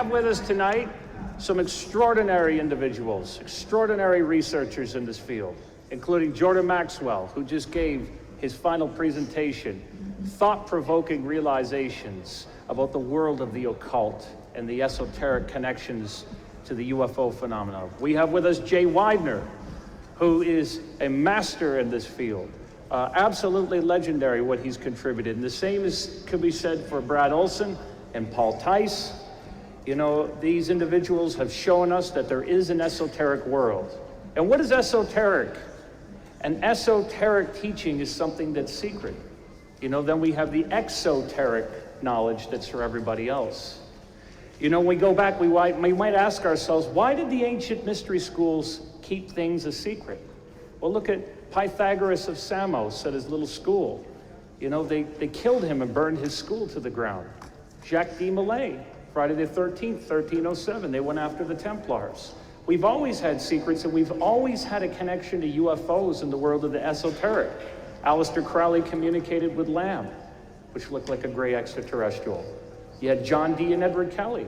have with us tonight some extraordinary individuals, extraordinary researchers in this field, including Jordan Maxwell, who just gave his final presentation, thought-provoking realizations about the world of the occult and the esoteric connections to the UFO phenomenon. We have with us Jay Weidner, who is a master in this field. Absolutely legendary what he's contributed. And the same could be said for Brad Olson and Paul Tice. You know, these individuals have shown us that there is an esoteric world. And what is esoteric? An esoteric teaching is something that's secret. You know, then we have the exoteric knowledge that's for everybody else. You know, when we go back, we might ask ourselves, why did the ancient mystery schools keep things a secret? Well, look at Pythagoras of Samos at his little school. You know, they killed him and burned his school to the ground. Jacques de Molay, Friday the 13th, 1307, they went after the Templars. We've always had secrets, and we've always had a connection to UFOs in the world of the esoteric. Aleister Crowley communicated with Lamb, which looked like a gray extraterrestrial. You had John Dee and Edward Kelly,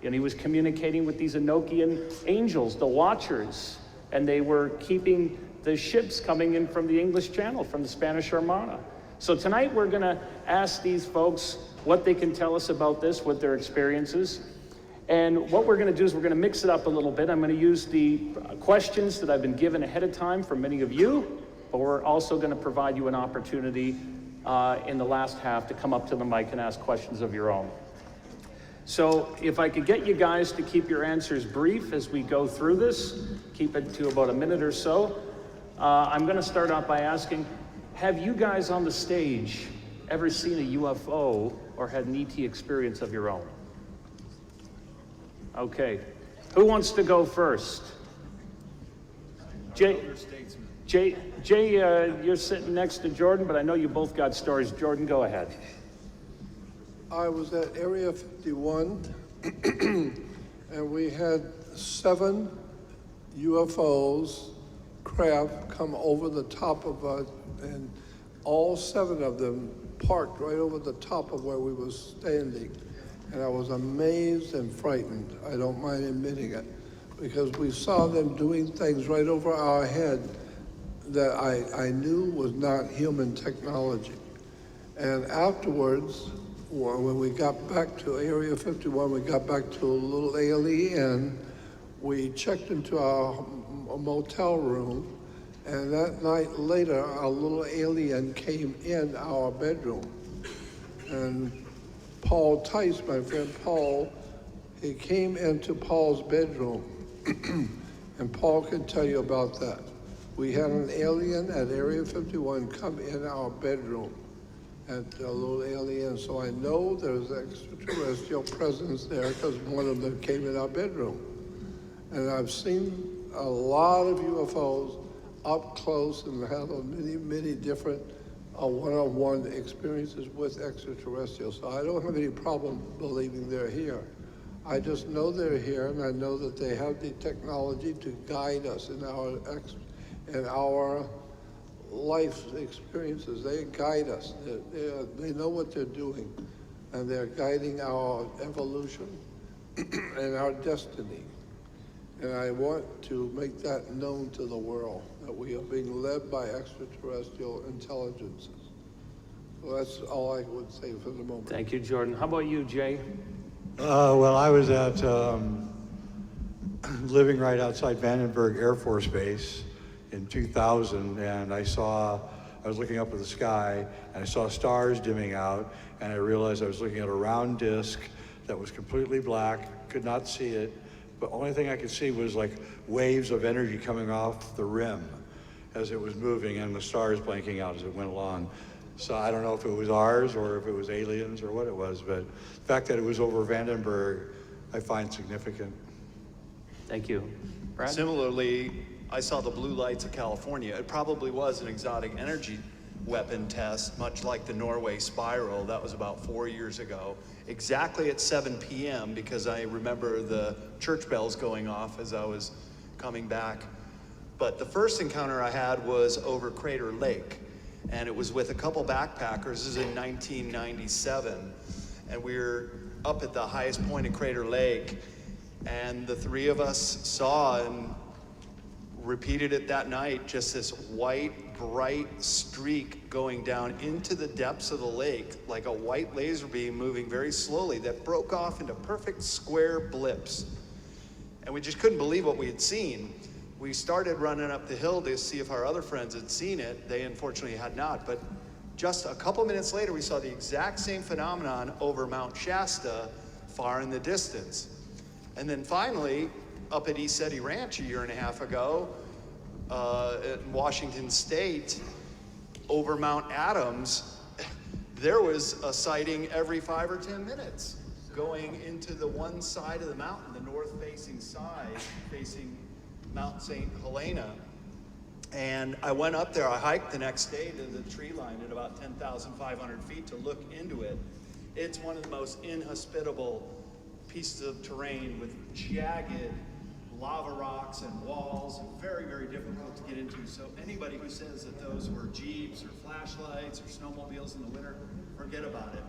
and he was communicating with these Enochian angels, the Watchers, and they were keeping the ships coming in from the English Channel, from the Spanish Armada. So tonight we're gonna ask these folks what they can tell us about this, what their experiences. And what we're gonna do is we're gonna mix it up a little bit. I'm gonna use the questions that I've been given ahead of time from many of you, but we're also gonna provide you an opportunity in the last half to come up to the mic and ask questions of your own. So if I could get you guys to keep your answers brief as we go through this, keep it to about a minute or so. I'm gonna start out by asking, have you guys on the stage ever seen a UFO or had an ET experience of your own? Okay, who wants to go first? Jay, you're sitting next to Jordan, but I know you both got stories. Jordan, go ahead. I was at Area 51, and we had 7 UFOs, craft, come over the top of us, and all 7 of them parked right over the top of where we were standing. And I was amazed and frightened, I don't mind admitting it, because we saw them doing things right over our head that I knew was not human technology. And afterwards, when we got back to Area 51, we got back to a little alien, we checked into our motel room, and that night later, a little alien came in our bedroom. And Paul Tice, my friend Paul, he came into Paul's bedroom, and Paul can tell you about that. We had an alien at Area 51 come in our bedroom, and a little alien, so I know there's extraterrestrial presence there because one of them came in our bedroom. And I've seen a lot of UFOs up close and had many different one-on-one experiences with extraterrestrials. So I don't have any problem believing they're here. I just know they're here, and I know that they have the technology to guide us in our life experiences. They guide us. They know what they're doing, and they're guiding our evolution and our destiny. And I want to make that known to the world, that we are being led by extraterrestrial intelligences. So that's all I would say for the moment. Thank you, Jordan. How about you, Jay? Well, I was at living right outside Vandenberg Air Force Base in 2000, and I was looking up at the sky, and I saw stars dimming out, and I realized I was looking at a round disc that was completely black, could not see it, but only thing I could see was like waves of energy coming off the rim as it was moving, and the stars blinking out as it went along. So I don't know if it was ours or if it was aliens or what it was, but the fact that it was over Vandenberg, I find significant. Thank you. Brad? Similarly, I saw the blue lights of California. It probably was an exotic energy weapon test, much like the Norway spiral. That was about 4 years ago, exactly at 7 p.m. because I remember the church bells going off as I was coming back. But the first encounter I had was over Crater Lake, and it was with a couple backpackers. This is in 1997. and we were up at the highest point of Crater Lake, and the three of us saw and repeated it that night, just this white, bright streak going down into the depths of the lake, like a white laser beam moving very slowly that broke off into perfect square blips. And we just couldn't believe what we had seen. We started running up the hill to see if our other friends had seen it. They unfortunately had not, but just a couple minutes later, we saw the exact same phenomenon over Mount Shasta, far in the distance. And then finally, up at East Eddy Ranch a year and a half ago, in Washington State, over Mount Adams, there was a sighting every 5 or 10 minutes going into the one side of the mountain, the north-facing side, facing Mount St. Helena. And I went up there, I hiked the next day to the tree line at about 10,500 feet to look into it. It's one of the most inhospitable pieces of terrain with jagged lava rocks and walls, and very, very difficult to get into. So anybody who says that those were Jeeps or flashlights or snowmobiles in the winter, forget about it.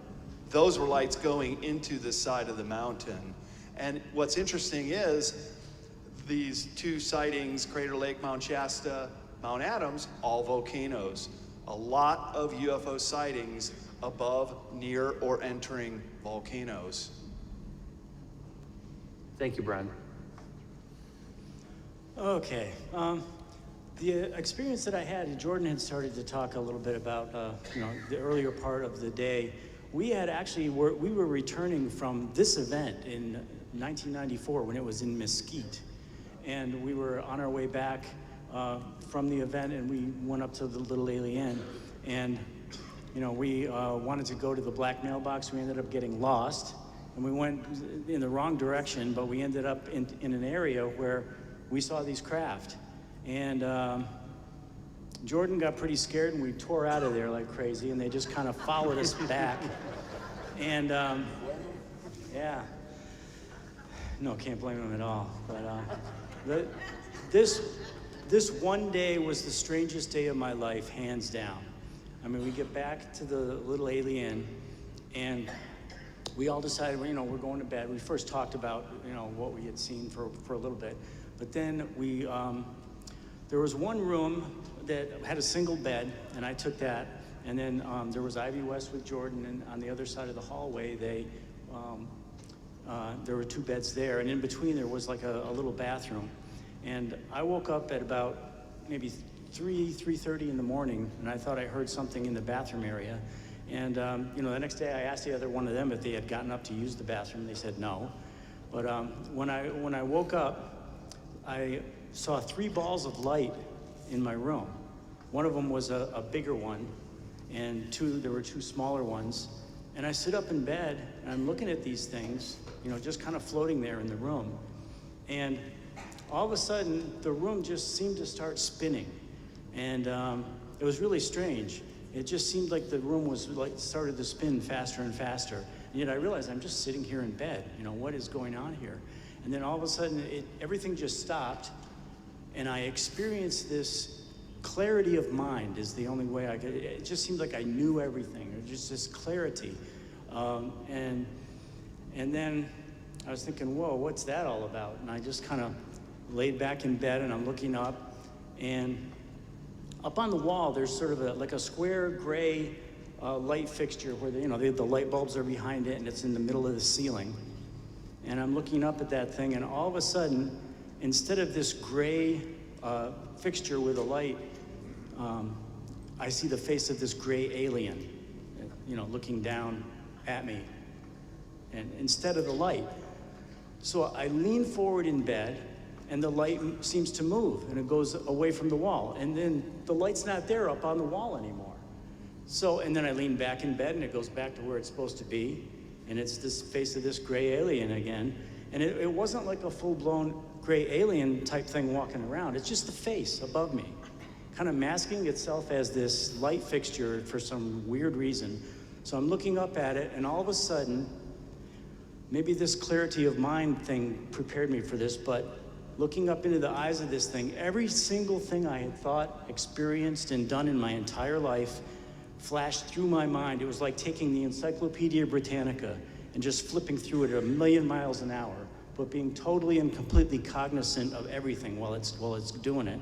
Those were lights going into the side of the mountain. And what's interesting is these two sightings, Crater Lake, Mount Shasta, Mount Adams, all volcanoes. A lot of UFO sightings above, near, or entering volcanoes. Thank you, Brian. Okay. The experience that I had, and Jordan had started to talk a little bit about, the earlier part of the day. We had actually, we were returning from this event in 1994 when it was in Mesquite. And we were on our way back from the event, and we went up to the Little Alien. And, we wanted to go to the black mailbox. We ended up getting lost. And we went in the wrong direction, but we ended up in an area where we saw these craft. And Jordan got pretty scared, and we tore out of there like crazy, and they just kind of followed us back. And yeah, no, can't blame them at all. But this one day was the strangest day of my life, hands down. I mean, we get back to the Little Alien, and we all decided, we're going to bed. We first talked about, what we had seen for a little bit. But then there was one room that had a single bed, and I took that. And then there was Ivy West with Jordan, and on the other side of the hallway, there were two beds there. And in between, there was like a little bathroom. And I woke up at about maybe 3:30 in the morning, and I thought I heard something in the bathroom area. And, the next day I asked the other one of them if they had gotten up to use the bathroom. They said no. But when I woke up, I saw 3 balls of light in my room. One of them was a bigger one, and there were 2 smaller ones. And I sit up in bed, and I'm looking at these things, just kind of floating there in the room. And all of a sudden, the room just seemed to start spinning. And it was really strange. It just seemed like the room was started to spin faster and faster. And yet I realized I'm just sitting here in bed. What is going on here? And then all of a sudden, everything just stopped, and I experienced this clarity of mind is the only way I could. It just seemed like I knew everything. It was just this clarity. And then I was thinking, whoa, what's that all about? And I just kind of laid back in bed, and I'm looking up, and up on the wall, there's sort of like a square gray light fixture where the light bulbs are behind it, and it's in the middle of the ceiling. And I'm looking up at that thing, and all of a sudden, instead of this gray fixture with a light, I see the face of this gray alien, looking down at me, and instead of the light. So I lean forward in bed, and the light seems to move, and it goes away from the wall. And then the light's not there up on the wall anymore. And then I lean back in bed, and it goes back to where it's supposed to be, and it's this face of this gray alien again. And it wasn't like a full-blown gray alien type thing walking around. It's just the face above me, kind of masking itself as this light fixture for some weird reason. So I'm looking up at it, and all of a sudden, maybe this clarity of mind thing prepared me for this, but looking up into the eyes of this thing, every single thing I had thought, experienced, and done in my entire life flashed through my mind. It was like taking the Encyclopedia Britannica and just flipping through it at 1,000,000 miles an hour, but being totally and completely cognizant of everything while it's doing it.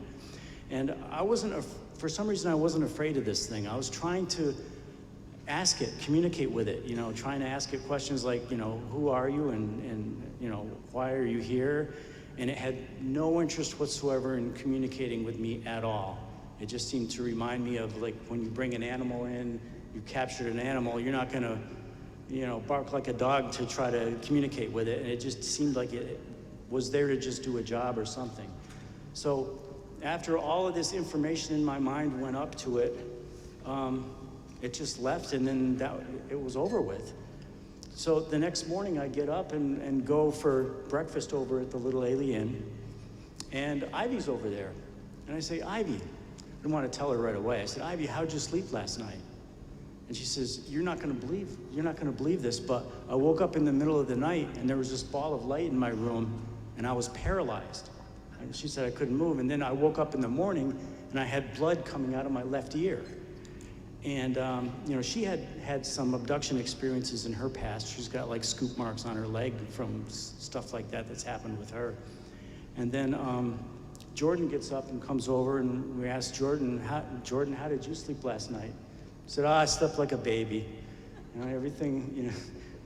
And I wasn't, for some reason, I wasn't afraid of this thing. I was trying to ask it, communicate with it, you know, trying to ask it questions like, you know, who are you, and you know, why are you here? And it had no interest whatsoever in communicating with me at all. It just seemed to remind me of, like, when you bring an animal in, you captured an animal, you're not gonna, you know, bark like a dog to try to communicate with it. And it just seemed like it was there to just do a job or something. So after all of this information in my mind went up to it, it just left, and then it was over with. So the next morning I get up and go for breakfast over at the Little Ailey Inn, and Ivy's over there. And I say, Ivy, I didn't want to tell her right away. I said, Ivy, how'd you sleep last night? And she says, you're not gonna believe this, but I woke up in the middle of the night and there was this ball of light in my room and I was paralyzed. And she said I couldn't move. And then I woke up in the morning and I had blood coming out of my left ear. And you know, she had some abduction experiences in her past. She's got like scoop marks on her leg from stuff like that that's happened with her. And then Jordan gets up and comes over, and we asked Jordan, how did you sleep last night? He said, I slept like a baby. You know, everything, you know,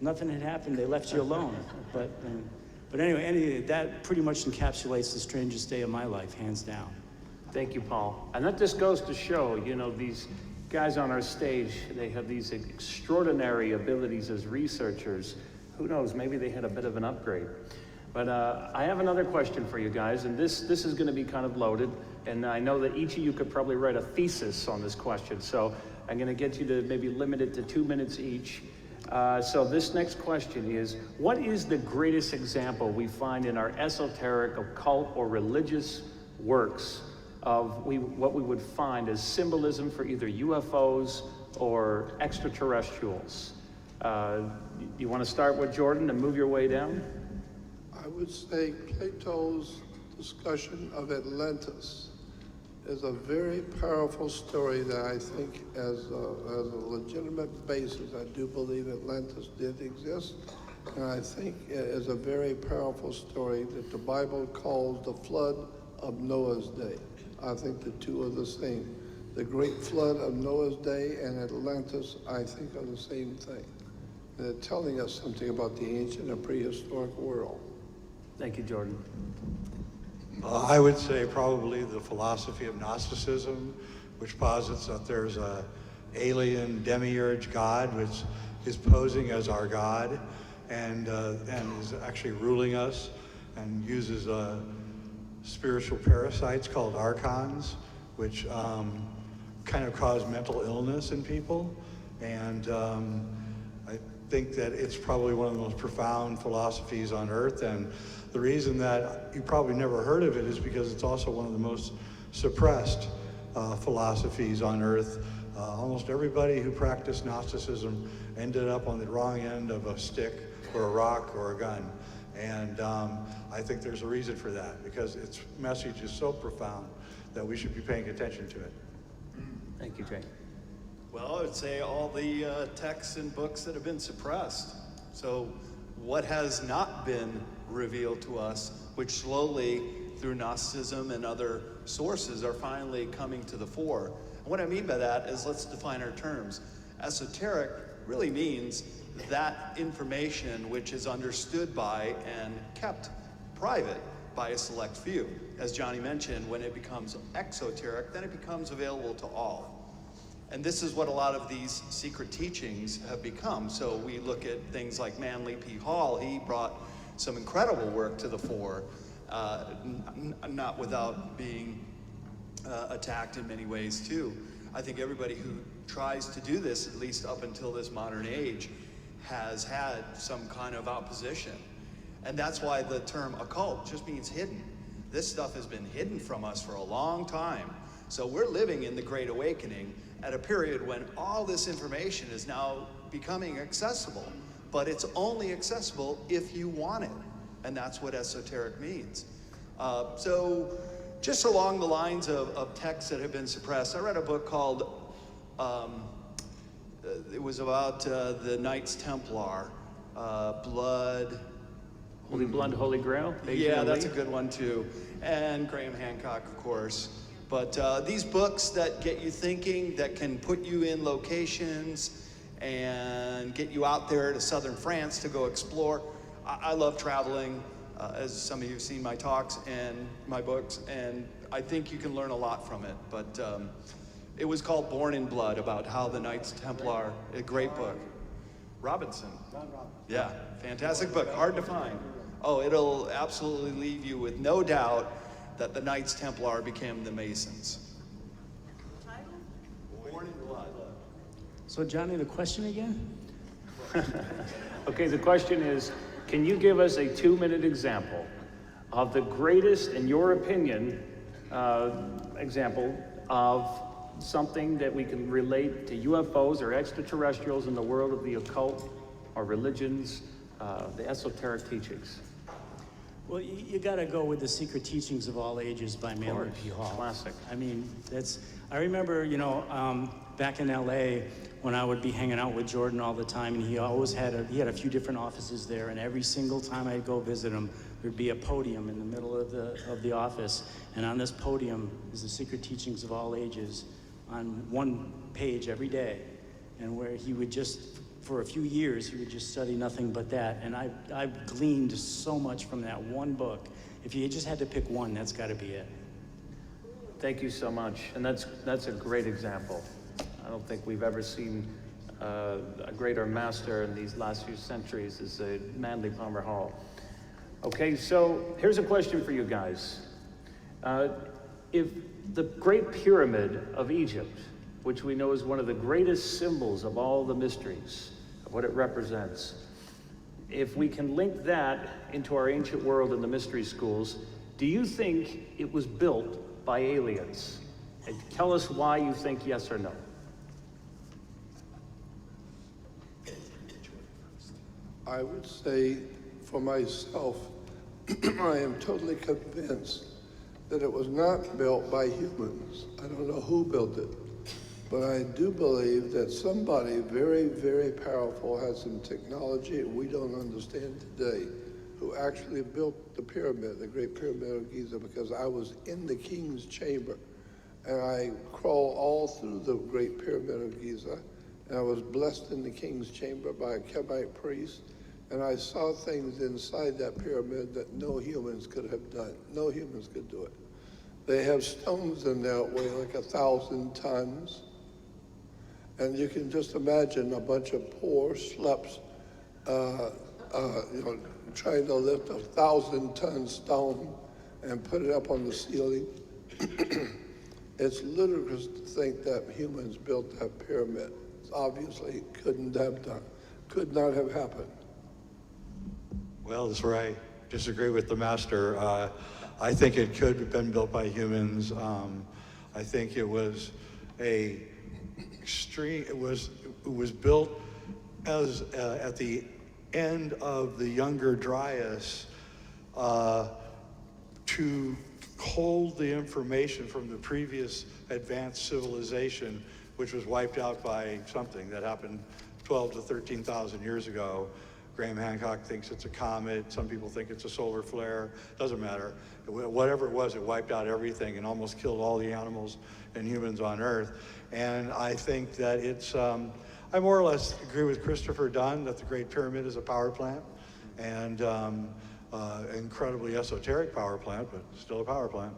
nothing had happened. They left you alone. But anyway, that pretty much encapsulates the strangest day of my life, hands down. Thank you, Paul. And that just goes to show, you know, these guys on our stage, they have these extraordinary abilities as researchers. Who knows, maybe they had a bit of an upgrade. But I have another question for you guys, and this is going to be kind of loaded, and I know that each of you could probably write a thesis on this question, so I'm going to get you to maybe limit it to 2 minutes each. So this next question is, what is the greatest example we find in our esoteric, occult, or religious works of what we would find as symbolism for either UFOs or extraterrestrials? You want to start with Jordan and move your way down? I would say Plato's discussion of Atlantis is a very powerful story that I think as a legitimate basis, I do believe Atlantis did exist. And I think it is a very powerful story that the Bible calls the flood of Noah's day. I think the two are the same. The great flood of Noah's day and Atlantis, I think, are the same thing. They're telling us something about the ancient and prehistoric world. Thank you, Jordan. I would say probably the philosophy of Gnosticism, which posits that there's a alien demiurge god which is posing as our god and is actually ruling us and uses spiritual parasites called archons, which kind of cause mental illness in people. And I think that it's probably one of the most profound philosophies on earth. And the reason that you probably never heard of it is because it's also one of the most suppressed philosophies on earth. Almost everybody who practiced Gnosticism ended up on the wrong end of a stick or a rock or a gun. And I think there's a reason for that, because its message is so profound that we should be paying attention to it. Thank you, Jay. Well, I would say all the texts and books that have been suppressed. So what has not been revealed to us, which slowly through Gnosticism and other sources are finally coming to the fore. And what I mean by that is, let's define our terms. Esoteric really means that information which is understood by and kept private by a select few. As Johnny mentioned, when it becomes exoteric, then it becomes available to all. And this is what a lot of these secret teachings have become. So we look at things like Manly P. Hall. He brought some incredible work to the fore, not without being attacked in many ways too. I think everybody who tries to do this, at least up until this modern age, has had some kind of opposition. And that's why the term occult just means hidden. This stuff has been hidden from us for a long time. So we're living in the Great Awakening at a period when all this information is now becoming accessible, but it's only accessible if you want it. And that's what esoteric means. So just along the lines of texts that have been suppressed, I read a book called It was about the Knights Templar, blood. Holy Blood, Holy Grail? Yeah, that's a good one too. And Graham Hancock, of course. But these books that get you thinking, that can put you in locations and get you out there to southern France to go explore. I love traveling, as some of you have seen my talks and my books, and I think you can learn a lot from it. But it was called Born in Blood, about how the Knights Templar, a great book. Robinson. Yeah, fantastic book, hard to find. Oh, it'll absolutely leave you with no doubt that the Knights Templar became the Masons. Born in Blood. So Johnny, the question again? Okay, the question is, can you give us a 2-minute example of the greatest, in your opinion, example of something that we can relate to UFOs or extraterrestrials in the world of the occult or religions, the esoteric teachings? Well, you got to go with The Secret Teachings of All Ages by Maynard P. Hall. Classic. I mean, I remember, back in LA when I would be hanging out with Jordan all the time, and he always had a few different offices there, and every single time I'd go visit him, there'd be a podium in the middle of the office, and on this podium is The Secret Teachings of All Ages on one page every day, and where he would just, for a few years, he would just study nothing but that. And I've gleaned so much from that one book. If you just had to pick one, that's got to be it. Thank you so much. And that's a great example. I don't think we've ever seen a greater master in these last few centuries as Manly Palmer Hall. Okay, so here's a question for you guys. If the Great Pyramid of Egypt, which we know is one of the greatest symbols of all the mysteries, of what it represents, if we can link that into our ancient world and the mystery schools, do you think it was built by aliens? And tell us why you think yes or no. I would say for myself, I am totally convinced that it was not built by humans. I don't know who built it, but I do believe that somebody very, very powerful had some technology we don't understand today, who actually built the pyramid, the Great Pyramid of Giza, because I was in the king's chamber, and I crawled all through the Great Pyramid of Giza, and I was blessed in the king's chamber by a Kebite priest, and I saw things inside that pyramid that no humans could have done. No humans could do it. They have stones in there that weigh like 1,000 tons. And you can just imagine a bunch of poor schleps, trying to lift 1,000-ton stone and put it up on the ceiling. It's ludicrous to think that humans built that pyramid. It's obviously could not have happened. Well, that's where I disagree with the master. I think it could have been built by humans. I think it was it was built as at the end of the Younger Dryas to hold the information from the previous advanced civilization, which was wiped out by something that happened 12 to 13,000 years ago. Graham Hancock thinks it's a comet. Some people think it's a solar flare. Doesn't matter. Whatever it was, it wiped out everything and almost killed all the animals and humans on Earth. And I think that it's, I more or less agree with Christopher Dunn that the Great Pyramid is a power plant, and incredibly esoteric power plant, but still a power plant.